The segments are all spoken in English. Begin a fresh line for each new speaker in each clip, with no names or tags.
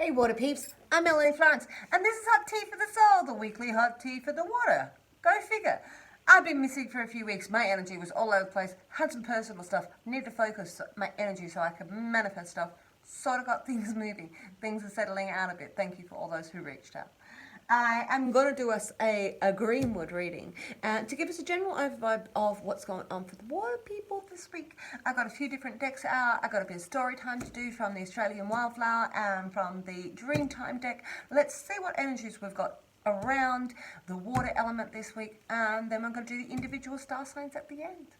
Hey water peeps, I'm Melanie Florence, and this is Hot Tea for the Soul, the weekly hot tea for the water. Go figure. I've been missing for a few weeks. My energy was all over the place. Had some personal stuff. Needed to focus my energy so I could manifest stuff. Sort of got things moving. Things are settling out a bit. Thank you for all those who reached out. I am going to do us a Greenwood reading to give us a general overview of what's going on for the water people this week. I've got a few different decks out. I've got a bit of story time to do from the Australian Wildflower and from the Dreamtime deck. Let's see what energies we've got around the water element this week, and then we're going to do the individual star signs at the end.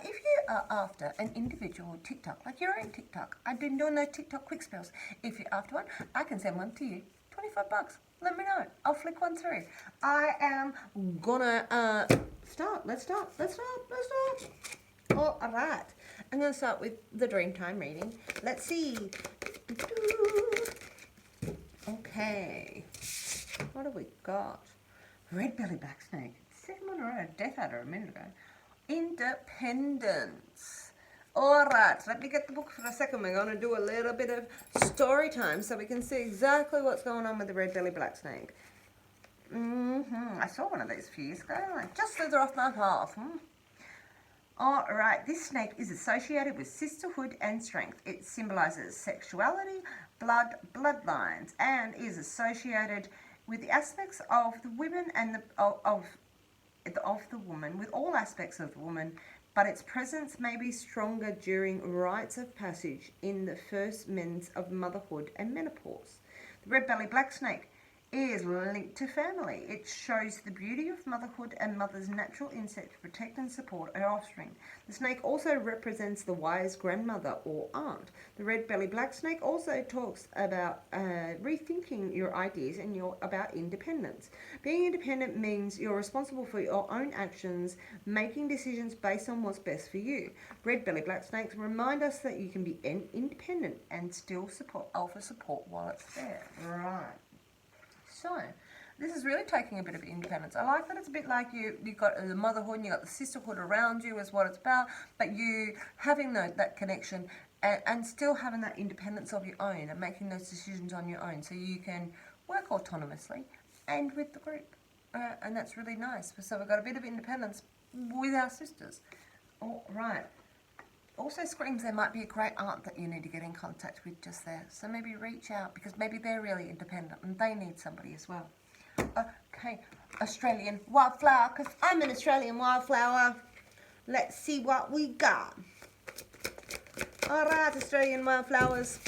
If you are after an individual TikTok, like your own TikTok, I've been doing those TikTok quick spells. If you're after one, I can send one to you. $25. Let me know. I'll flick one through. I am gonna start. Let's start. All right. I'm gonna start with the Dreamtime reading. Let's see. Okay. What have we got? Red belly black snake. Second one in a row. Death Adder a minute ago. Independence. Alright, let me get the book for a second. We're going to do a little bit of story time so we can see exactly what's going on with the red belly black snake. I saw one of these a few years ago. I just slither off my path. Alright, this snake is associated with sisterhood and strength. It symbolizes sexuality, bloodlines, and is associated with the aspects of the women and of the woman, with all aspects of the woman, but its presence may be stronger during rites of passage in the first months of motherhood and menopause. The red belly black snake is linked to family. It shows the beauty of motherhood and mother's natural instinct to protect and support her offspring. The snake also represents the wise grandmother or aunt. The red belly black snake also talks about rethinking your ideas and about independence. Being independent means you're responsible for your own actions, making decisions based on what's best for you. Red belly black snakes remind us that you can be independent and still offer support while it's there. Right. So, this is really taking a bit of independence. I like that it's a bit like you've got the motherhood and you've got the sisterhood around you is what it's about, but you having that connection and still having that independence of your own and making those decisions on your own so you can work autonomously and with the group. And that's really nice. So we've got a bit of independence with our sisters. All right. Also screams there might be a great aunt that you need to get in contact with just there. So maybe reach out because maybe they're really independent and they need somebody as well. Okay, Australian wildflower, because I'm an Australian wildflower. Let's see what we got. All right, Australian wildflowers.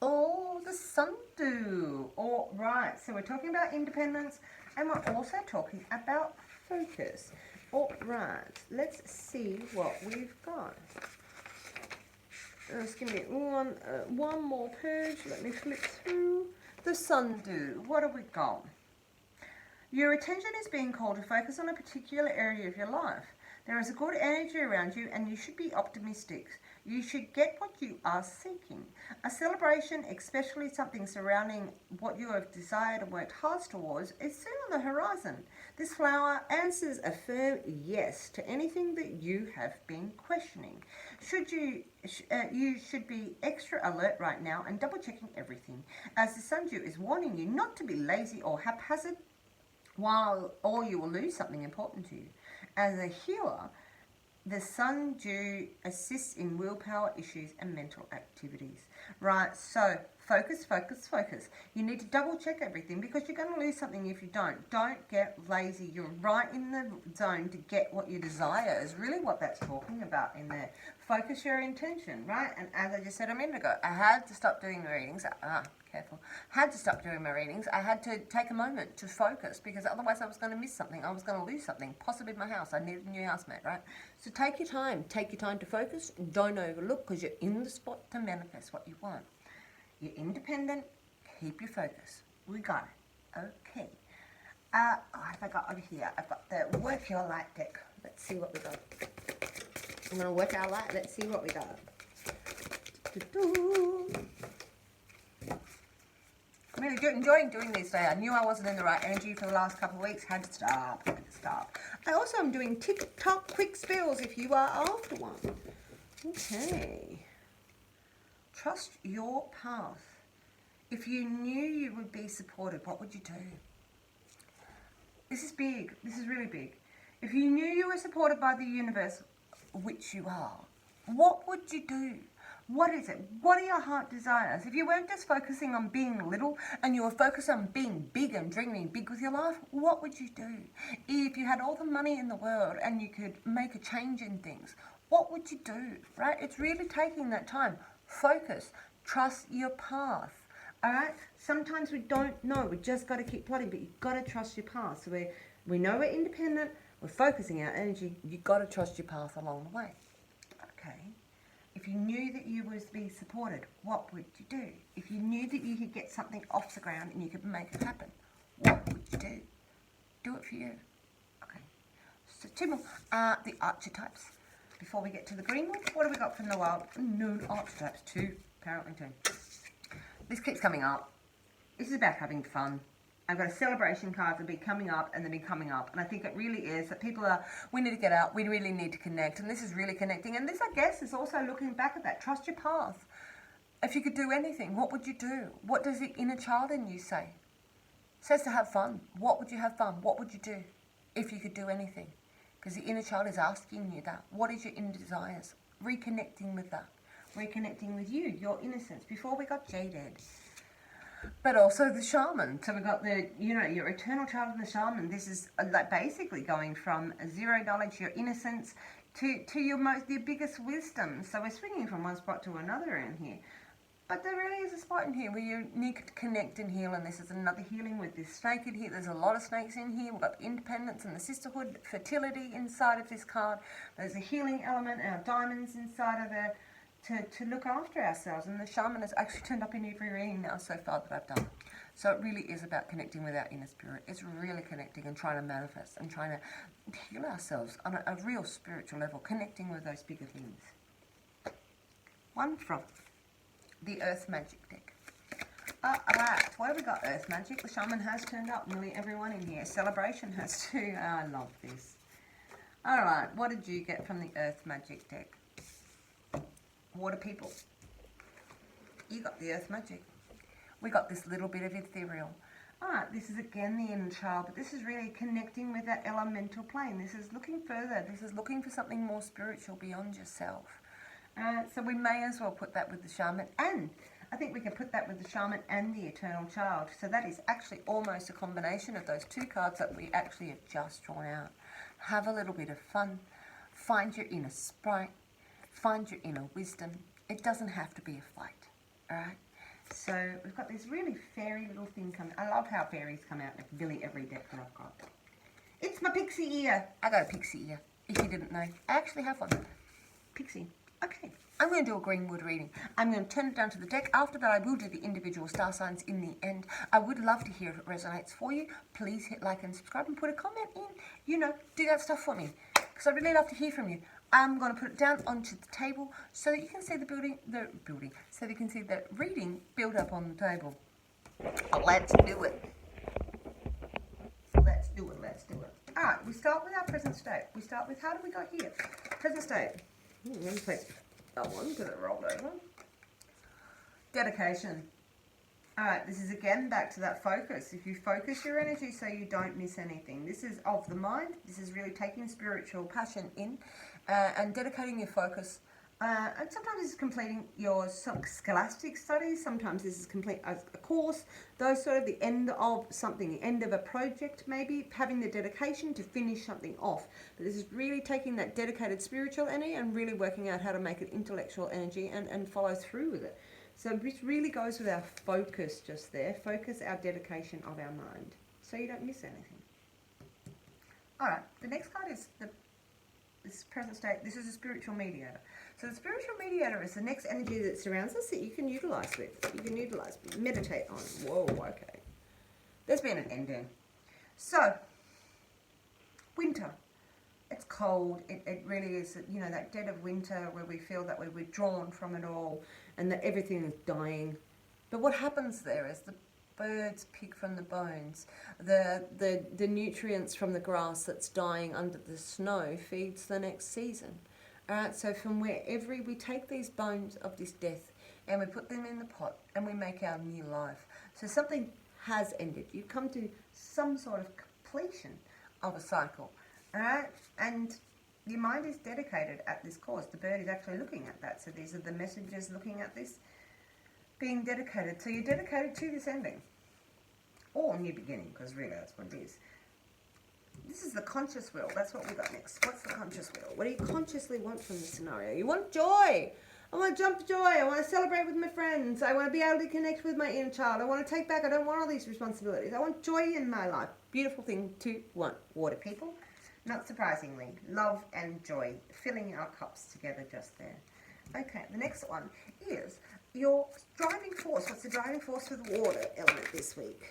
Oh, the sundew. All right, so we're talking about independence and we're also talking about focus. All right, let's see what we've got. Just give me one more page. Let me flip through. The sundew. What have we got? Your attention is being called to focus on a particular area of your life. There is a good energy around you and you should be optimistic. You should get what you are seeking. A celebration, especially something surrounding what you have desired and worked hard towards, is soon on the horizon. This flower answers a firm yes to anything that you have been questioning. You should be extra alert right now and double checking everything, as the sundew is warning you not to be lazy or haphazard, or you will lose something important to you. As a healer, the sundew assists in willpower issues and mental activities. Right, so focus. You need to double check everything because you're going to lose something if you don't. Don't get lazy. You're right in the zone to get what you desire is really what that's talking about in there. Focus your intention, right? And as I just said a minute ago, I had to stop doing the readings. Had to stop doing my readings. I had to take a moment to focus because otherwise I was going to miss something. I was going to lose something, possibly my house. I needed a new housemate, right? So take your time. Take your time to focus. Don't overlook because you're in the spot to manifest what you want. You're independent. Keep your focus. We got it. Okay. What have I got over here? I've got the Work Your Light deck. Let's see what we got. I'm going to work our light. Let's see what we got. I'm really enjoying doing these today. I knew I wasn't in the right energy for the last couple of weeks. Had to stop. I also am doing TikTok quick spills if you are after one. Okay. Trust your path. If you knew you would be supported, what would you do? This is big. This is really big. If you knew you were supported by the universe, which you are, what would you do? What is it? What are your heart desires? If you weren't just focusing on being little and you were focused on being big and dreaming big with your life, what would you do? If you had all the money in the world and you could make a change in things, what would you do, right? It's really taking that time. Focus. Trust your path. All right? Sometimes we don't know. We just got to keep plotting, but you've got to trust your path. So we know we're independent. We're focusing our energy. You've got to trust your path along the way. Okay. If you knew that you would be supported, what would you do? If you knew that you could get something off the ground and you could make it happen, what would you do? Do it for you. Okay. So 2 more. The archetypes. Before we get to the greenwood, what have we got from the wild? No archetypes. 2. Apparently 2. This keeps coming up. This is about having fun. I've got a celebration card that'll be coming up and they'll be coming up. And I think it really is that we need to get out. We really need to connect. And this is really connecting. And this, I guess, is also looking back at that. Trust your path. If you could do anything, what would you do? What does the inner child in you say? It says to have fun. What would you have fun? What would you do if you could do anything? Because the inner child is asking you that. What is your inner desires? Reconnecting with that. Reconnecting with you, your innocence. Before we got jaded. But also the shaman. So we've got your eternal child and the shaman. This is like basically going from zero knowledge, your innocence, to your biggest wisdom. So we're swinging from one spot to another in here. But there really is a spot in here where you need to connect and heal, and this is another healing with this snake in here. There's a lot of snakes in here. We've got independence and the sisterhood, fertility inside of this card. There's a healing element, our diamonds inside of there. To look after ourselves, and the shaman has actually turned up in every reading now so far that I've done. So it really is about connecting with our inner spirit. It's really connecting and trying to manifest and trying to heal ourselves on a real spiritual level, connecting with those bigger things. One from the Earth Magic deck. Alright, what have we got? Earth Magic. The shaman has turned up. Nearly everyone in here. Celebration has too. I love this. Alright, what did you get from the Earth Magic deck? Water people. You got the Earth Magic. We got this little bit of ethereal. Alright, this is again the inner child, but this is really connecting with that elemental plane. This is looking further. This is looking for something more spiritual beyond yourself. So we may as well put that with the shaman, and I think we can put that with the shaman and the eternal child. So that is actually almost a combination of those 2 cards that we actually have just drawn out. Have a little bit of fun. Find your inner sprite. Find your inner wisdom. It doesn't have to be a fight, all right? So we've got this really fairy little thing coming. I love how fairies come out in really every deck that I've got. It's my pixie ear. I got a pixie ear, if you didn't know. I actually have one. Pixie. Okay, I'm going to do a greenwood reading. I'm going to turn it down to the deck. After that, I will do the individual star signs in the end. I would love to hear if it resonates for you. Please hit like and subscribe and put a comment in. Do that stuff for me, because I'd really love to hear from you. I'm going to put it down onto the table so that you can see so that you can see the reading build up on the table. Let's do it. Let's do it. All right, we start with our present state. We start with, how do we go here? Present state. Let me take that one, get it rolled over. Dedication. All right, this is again back to that focus. If you focus your energy so you don't miss anything. This is of the mind. This is really taking spiritual passion in and dedicating your focus. And sometimes this is completing your scholastic studies. Sometimes this is complete a course. Those sort of the end of something, the end of a project maybe, having the dedication to finish something off. But this is really taking that dedicated spiritual energy and really working out how to make it intellectual energy and follow through with it. So this really goes with our focus just there. Focus, our dedication of our mind, so you don't miss anything. All right, the next card is this present state. This is a spiritual mediator. So the spiritual mediator is the next energy that surrounds us that you can utilize meditate on. Whoa, okay. There's been an ending. So, winter. It's cold. It really is, that dead of winter where we feel that we're withdrawn from it all and that everything is dying. But what happens there is the birds pick from the bones. The nutrients from the grass that's dying under the snow feeds the next season. All right, so from wherever we take these bones of this death and we put them in the pot and we make our new life. So something has ended. You've come to some sort of completion of a cycle, all right? And your mind is dedicated at this cause. The bird is actually looking at that. So these are the messengers looking at this, being dedicated. So you're dedicated to this ending, or new beginning, because really that's what it is. This is the conscious will. That's what we got next. What's the conscious will? What do you consciously want from the scenario? You want joy. I want to jump for joy. I want to celebrate with my friends. I want to be able to connect with my inner child. I want to take back. I don't want all these responsibilities. I want joy in my life. Beautiful thing to want. Water people, not surprisingly, love and joy, filling our cups together just there. Okay, the next one is your driving force. What's the driving force for the water element this week?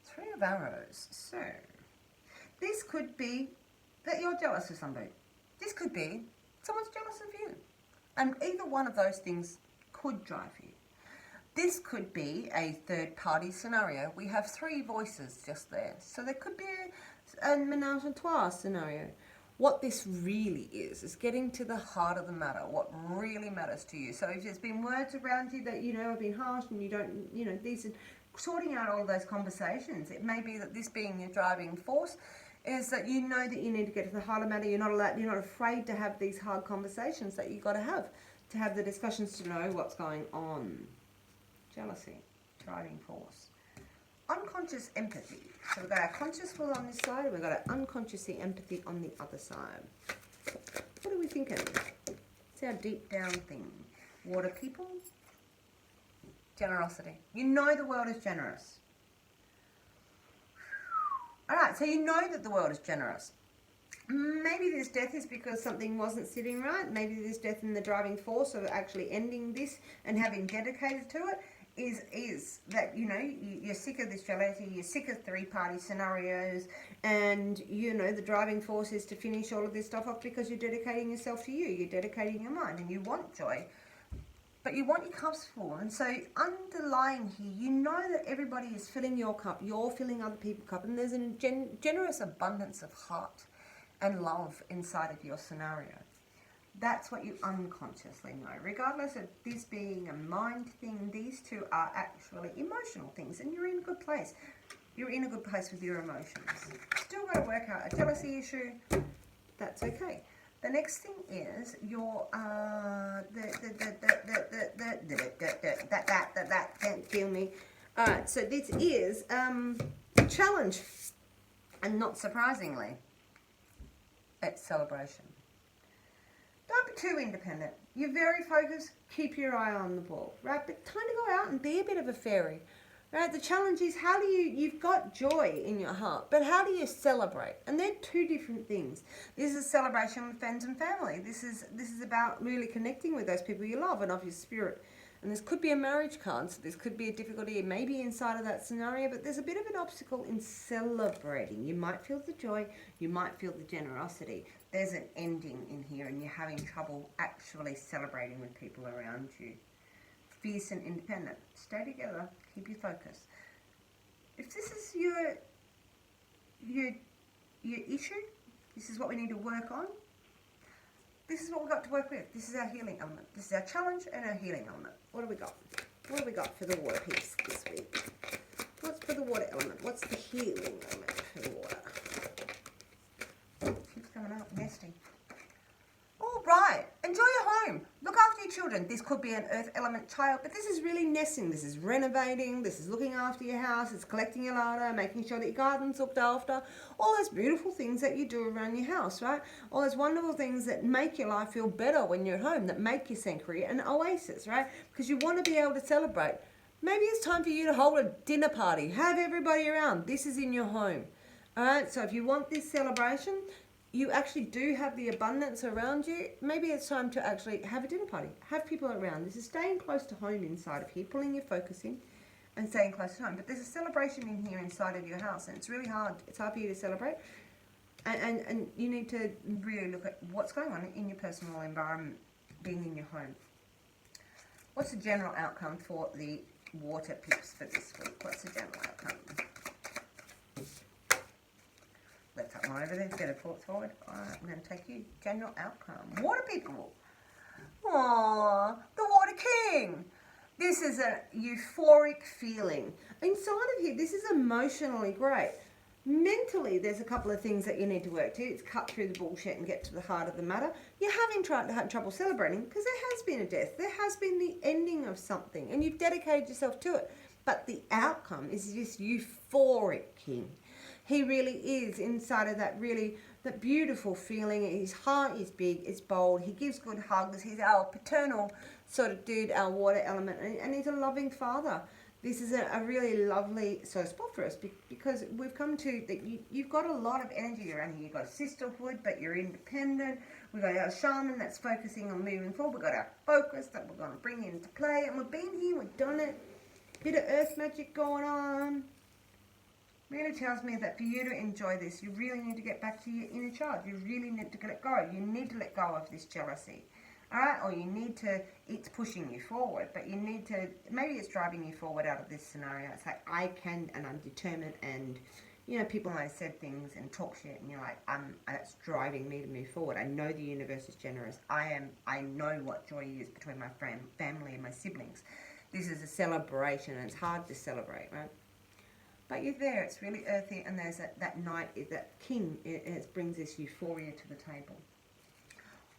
Three of arrows. So this could be that you're jealous of somebody. This could be someone's jealous of you. And either one of those things could drive you. This could be a third party scenario. We have three voices just there. So there could be a ménage à trois scenario. What this really is getting to the heart of the matter, what really matters to you. So if there's been words around you that, have been harsh and you don't, these are sorting out all those conversations. It may be that this being your driving force is that you know that you need to get to the heart of the matter. You're not afraid to have these hard conversations that you've got to have the discussions to know what's going on. Jealousy, driving force. Unconscious empathy. So we've got our conscious will on this side, and we've got our unconscious empathy on the other side. What are we thinking? It's our deep down thing. Water people, generosity. You know the world is generous. All right, so you know that the world is generous. Maybe this death is because something wasn't sitting right. Maybe this death in the driving force of actually ending this and having dedicated to it is that, you're sick of this jealousy, you're sick of three-party scenarios, and, the driving force is to finish all of this stuff off because you're dedicating yourself to you, you're dedicating your mind, and you want joy, but you want your cups full. And so underlying here, you know that everybody is filling your cup, you're filling other people's cup, and there's a generous abundance of heart and love inside of your scenario. That's what you unconsciously know. Regardless of this being a mind thing, these two are actually emotional things, and you're in a good place. You're in a good place with your emotions. Still got to work out a jealousy issue. That's okay. The next thing is your that can't kill me. All right. So this is a challenge, and not surprisingly, it's celebration. Don't be too independent. You're very focused. Keep your eye on the ball, right? But time to go out and be a bit of a fairy, right? The challenge is you've got joy in your heart, but how do you celebrate? And they're two different things. This is celebration with friends and family. This is about really connecting with those people you love and of your spirit. And this could be a marriage card, so this could be a difficulty maybe inside of that scenario, but there's a bit of an obstacle in celebrating. You might feel the joy, you might feel the generosity. There's an ending in here and you're having trouble actually celebrating with people around you. Fierce and independent. Stay together, keep your focus. If this is your issue, this is what we need to work on. This is what we've got to work with. This is our healing element. This is our challenge and our healing element. What do we got? What do we got for the water piece this week? What's for the water element? What's the healing element for the water? Keeps coming up, nesting. All right, enjoy your home. Look after your children. This could be an earth element child, but this is really nesting. This is renovating. This is looking after your house. It's collecting your larder, making sure that your garden's looked after. All those beautiful things that you do around your house, right? All those wonderful things that make your life feel better when you're at home, that make your sanctuary an oasis, right? Because you want to be able to celebrate. Maybe it's time for you to hold a dinner party. Have everybody around. This is in your home. All right, so if you want this celebration, you actually do have the abundance around you. Maybe it's time to actually have a dinner party. Have people around. This is staying close to home inside of here, pulling your focus in and staying close to home. But there's a celebration in here inside of your house, and it's really hard. It's hard for you to celebrate. And you need to really look at what's going on in your personal environment, being in your home. What's the general outcome for the water pips for this week? What's the general outcome? Let's have one over there. Get a foot forward. All right, I'm going to take you. General outcome. Water people. Aww, the Water King. This is a euphoric feeling. Inside of here, this is emotionally great. Mentally, there's a couple of things that you need to work to. It's cut through the bullshit and get to the heart of the matter. You're having trouble celebrating because there has been a death. There has been the ending of something and you've dedicated yourself to it. But the outcome is this euphoric king. He really is inside of that beautiful feeling. His heart is big, it's bold. He gives good hugs. He's our paternal sort of dude, our water element. And he's a loving father. This is a really lovely spot for us because we've come to that you've got a lot of energy around here. You've got sisterhood, but you're independent. We've got our shaman that's focusing on moving forward. We've got our focus that we're going to bring into play. And we've been here, we've done it. Bit of earth magic going on. Really tells me that for you to enjoy this, you really need to get back to your inner child. You really need to let go. You need to let go of this jealousy. Alright, or you need to, it's pushing you forward, but you need to, maybe it's driving you forward out of this scenario. It's like, I can, and I'm determined, and, you know, people might have said things and talk shit, and you're like, that's driving me to move forward. I know the universe is generous. I know what joy is between my family and my siblings. This is a celebration, and it's hard to celebrate, right? But you're there, it's really earthy, and there's that night, that king, it brings this euphoria to the table.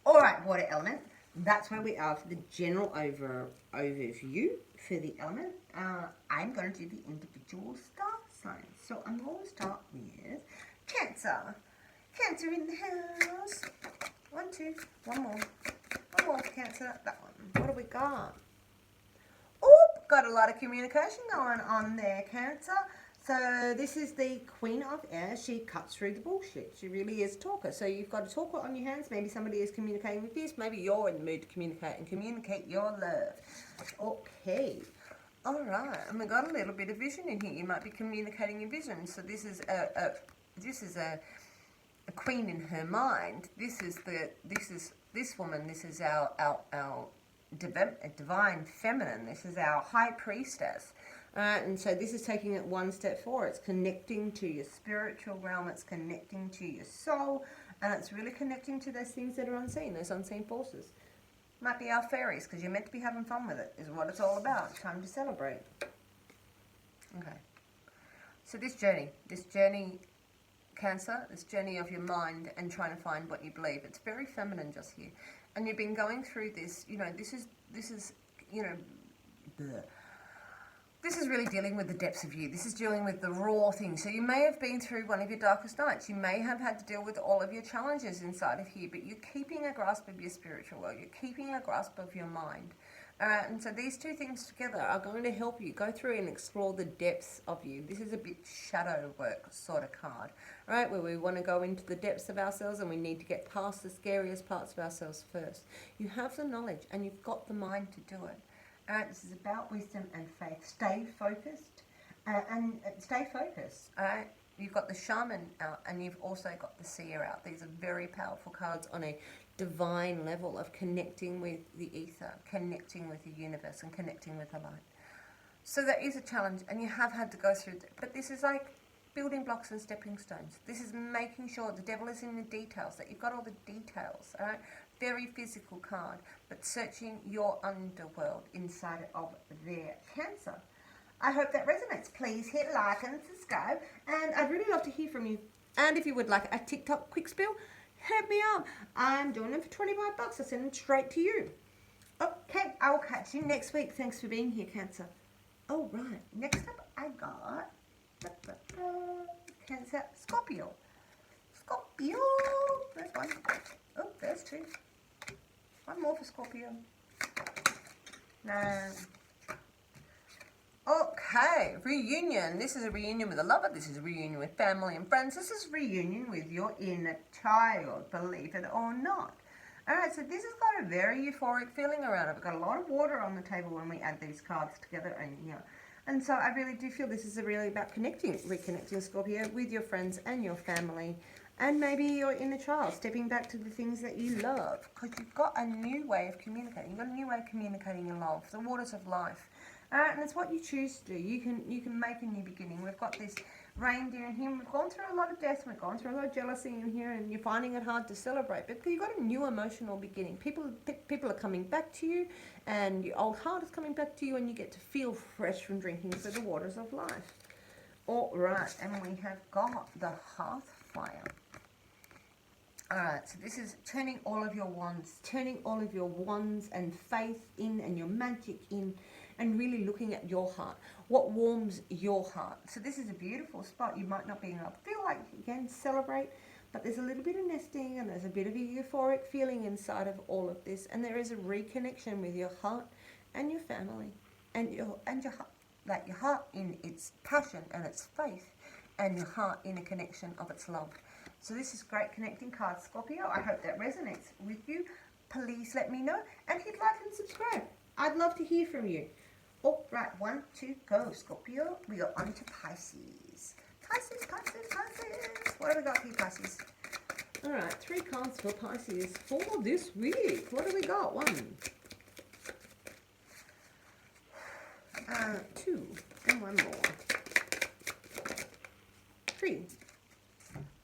Alright, water element. That's where we are for the general overview for the element. I'm going to do the individual star signs. So I'm going to start with Cancer. Cancer in the house. 1, 2, one more. One more for Cancer. That one. What do we got? Oop, got a lot of communication going on there, Cancer. So this is the Queen of Air. She cuts through the bullshit. She really is a talker. So you've got a talker on your hands. Maybe somebody is communicating with this. Maybe you're in the mood to communicate and communicate your love. Okay. All right. And we've got a little bit of vision in here. You might be communicating your vision. So this is a queen in her mind. This woman. This is our divine feminine. This is our high priestess. And so this is taking it one step forward. It's connecting to your spiritual realm. It's connecting to your soul. And it's really connecting to those things that are unseen, those unseen forces. Might be our fairies, because you're meant to be having fun with it, is what it's all about. It's time to celebrate. Okay. So this journey, Cancer, this journey of your mind and trying to find what you believe, it's very feminine just here. And you've been going through this, you know, this is you know, this is really dealing with the depths of you. This is dealing with the raw things. So you may have been through one of your darkest nights. You may have had to deal with all of your challenges inside of here, but you're keeping a grasp of your spiritual world. You're keeping a grasp of your mind. And so these two things together are going to help you go through and explore the depths of you. This is a bit shadow work sort of card, right? Where we want to go into the depths of ourselves and we need to get past the scariest parts of ourselves first. You have the knowledge and you've got the mind to do it. This is about wisdom and faith. Stay focused and stay focused. You've got the shaman out and you've also got the seer out. These are very powerful cards on a divine level of connecting with the ether, connecting with the universe and connecting with the light. So there is a challenge and you have had to go through it. But this is like building blocks and stepping stones. This is making sure the devil is in the details, that you've got all the details, all right? Very physical card, but searching your underworld inside of their Cancer. I hope that resonates. Please hit like and subscribe, and I'd really love to hear from you. And if you would like a TikTok quick spill, hit me up. I'm doing them for $25. I'll send them straight to you. Okay, I will catch you next week. Thanks for being here, Cancer. Oh, right. Next up, I got Cancer, Scorpio. Scorpio. There's one. Oh, there's two. One more for Scorpio. No. Okay, reunion. This is a reunion with a lover. This is a reunion with family and friends. This is a reunion with your inner child, believe it or not. Alright, so this has got a very euphoric feeling around it. We've got a lot of water on the table when we add these cards together, and you know. And so I really do feel this is really about reconnecting Scorpio with your friends and your family. And maybe your inner child, stepping back to the things that you love. Because you've got a new way of communicating. You've got a new way of communicating in love. The waters of life. And it's what you choose to do. You can make a new beginning. We've got this reindeer in here. We've gone through a lot of death. We've gone through a lot of jealousy in here, and you're finding it hard to celebrate. But you've got a new emotional beginning. People are coming back to you, and your old heart is coming back to you, and you get to feel fresh from drinking through the waters of life. All right, and we have got the hearth fire. All right, so this is turning all of your wands and faith in, and your magic in, and really looking at your heart. What warms your heart? So this is a beautiful spot. You might not be able to feel like you can celebrate, but there's a little bit of nesting, and there's a bit of a euphoric feeling inside of all of this, and there is a reconnection with your heart and your family, and your heart, like your heart in its passion and its faith, and your heart in a connection of its love. So this is great connecting card, Scorpio. I hope that resonates with you. Please let me know, and hit like and subscribe. I'd love to hear from you. All right, 1, 2, go, Scorpio. We are on to Pisces. Pisces. What have we got here, Pisces? All right, 3 cards for Pisces for this week. What do we got? 1, 2, and 1 more. 3.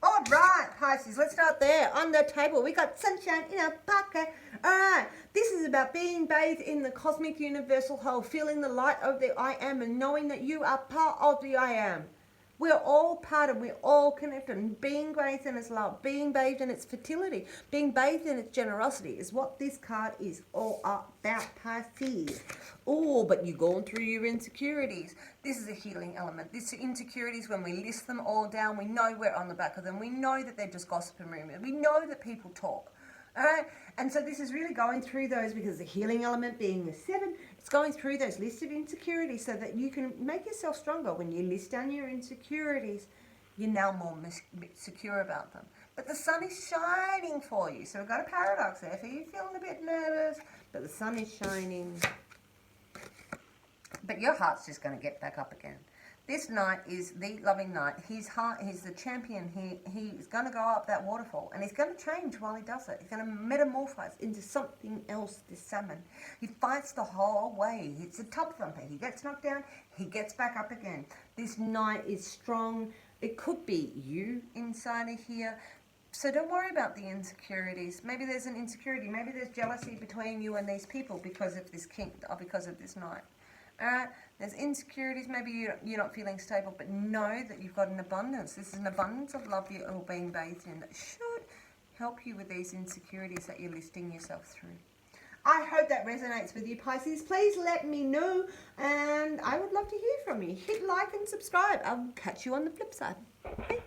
All right, Pisces, let's start there. On the table, we got sunshine in our pocket. All right, this is about being bathed in the cosmic universal whole, feeling the light of the I am, and knowing that you are part of the I am. We're all part of, we're all connected, and being bathed in its love, being bathed in its fertility, being bathed in its generosity is what this card is all about, Pisces. Oh, but you're going through your insecurities. This is a healing element. These insecurities, when we list them all down, we know we're on the back of them. We know that they're just gossip and rumors. We know that people talk. All right, and so this is really going through those, because the healing element being the 7, it's going through those lists of insecurities so that you can make yourself stronger. When you list down your insecurities, you're now more secure about them. But the sun is shining for you, so we've got a paradox there. So you're feeling a bit nervous, but the sun is shining. But your heart's just going to get back up again. This knight is the loving knight. His heart, he's the champion. He's going to go up that waterfall, and he's going to change while he does it. He's going to metamorphose into something else, this salmon. He fights the whole way. It's a top thumper. He gets knocked down, he gets back up again. This knight is strong. It could be you inside of here. So don't worry about the insecurities. Maybe there's an insecurity. Maybe there's jealousy between you and these people because of this king, or because of this knight. Alright, there's insecurities, maybe you're not feeling stable, but know that you've got an abundance. This is an abundance of love you're all being bathed in that should help you with these insecurities that you're listing yourself through. I hope that resonates with you, Pisces. Please let me know, and I would love to hear from you. Hit like and subscribe. I'll catch you on the flip side. Bye.